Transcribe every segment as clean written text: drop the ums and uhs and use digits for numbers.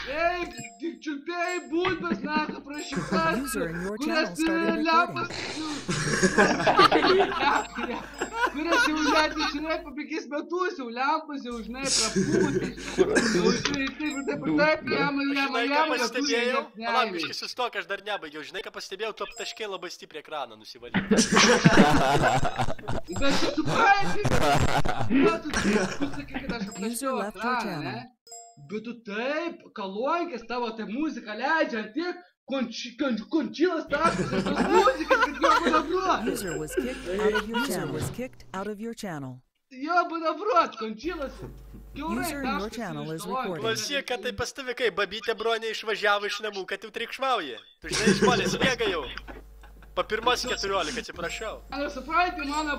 Эй, ты čiulpėjai bulbas, naka, prašykas, User in your kurias channel started lempas, kurias jau net, žinai, po 5 metus jau lempas, jau, žinai, prapūtis. Taip, jam, Žinai, ką pastebėjau? Palauk, biškį sustok, aš dar nebaigiau. Žinai, ką pastebėjau, tu aptaškė labai stipriai ekraną nusivalyti. Bet tu supranti, tu sakai, kad aš aptaškiau ekraną, ne? Bet tu taip, kalonkės tavo tai muziką leidžia ant tiek, končilas taškas ir tos muzikas, kad jo banavruot. User was kicked out of your channel. Jo banavruot, končilas. User in your channel is recording. Klausyk, kad tai pas tave kaip, babytė bronė išvažiavo iš namų, kad jau trikšmauji. Tu žinai, išmalės miega jau. Pa pirmas 14, atsiprašau. Ar supranti, mano...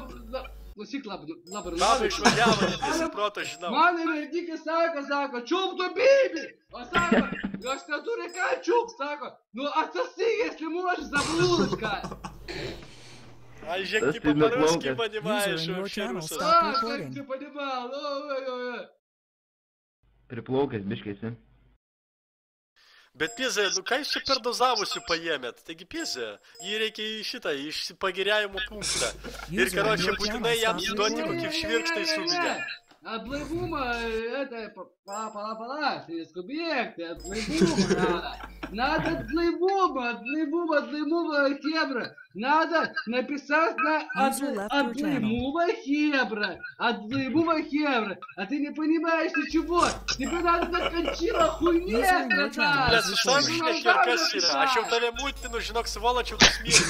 Klausyk labai. Mama išvažiavo, nes proto žinau. Mano mergikė sako, čiūp tu bibį. O sako, aš neturi ką čiūp, sako, nu atsasig, если можешь, заблудочка. Ай, žiūrėk, tipo по-русски понимаешь, вообще rusas. Как ты понимал, ой. Priplaukęs biškėsi. Bet pizė, nu ką jūs čia per dozavusių paėmėt? Taigi pizė, jį reikia į šitą, iš pagiriavimo punktą. Ir karočią būtinai jam duoti kokį švirkštą į suminę. Отблывума, это, пала, ты скубек, ты отблывума надо. Надо отблывума хебра. Надо написать на отблывума хебра. А ты не понимаешь ничего. Тебе надо закончила хуйня, братан. Бля, сам шляхерка сира, а чем тебе мутину, жінок сволочу до смерти.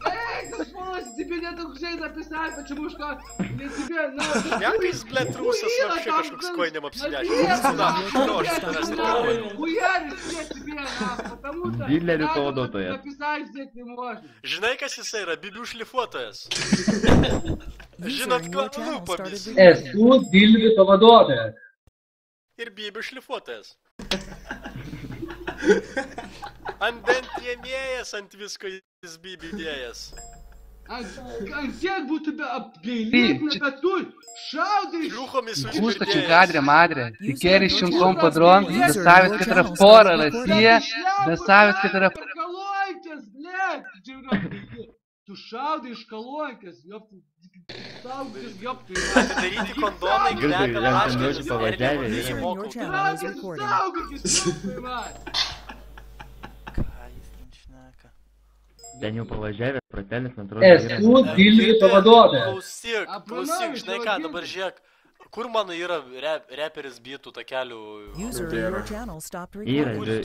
Эй, ты сволочь, тебе надо уже написать, потому что для тебя надо... Якийсь, блядь, русос вообще кашук с койнем обсидящий. Хуяришь все тебе, потому что Дилерį написать здесь не можно. Žinai, kas jis yra? Bibių šlifuotojas. Žinot, ko lūpomis. Esu Dilvių pavaduotojas. Ir bibių šlifuotojas. Ant bent ėmėjas, ant visko jis bibių dėjas. Антек будто бы обгелит на татуль, шаудишь. Шлюхами Кусточек Гадря Мадре, Тикери щенком подрон, доставит, которая фора Россия, доставит, которая... Колонькас, блядь, tu šaudai iš kolonkės, jopti, saugtis, jopti. Atidaryti kondonai, kvepia, laškės, pavažiavę, ir mokau. Traukės, saugokis, jopti, man. Ką jis ten šneka? Ten jau pavažiavęs, pratelis, man atrodo, Esu Dilvių pavaduotojas. Klausyk, žinai ką, dabar žiūrėk. Kur mano yra reperis bitų takelių? User in your channel stopped recording. Yra,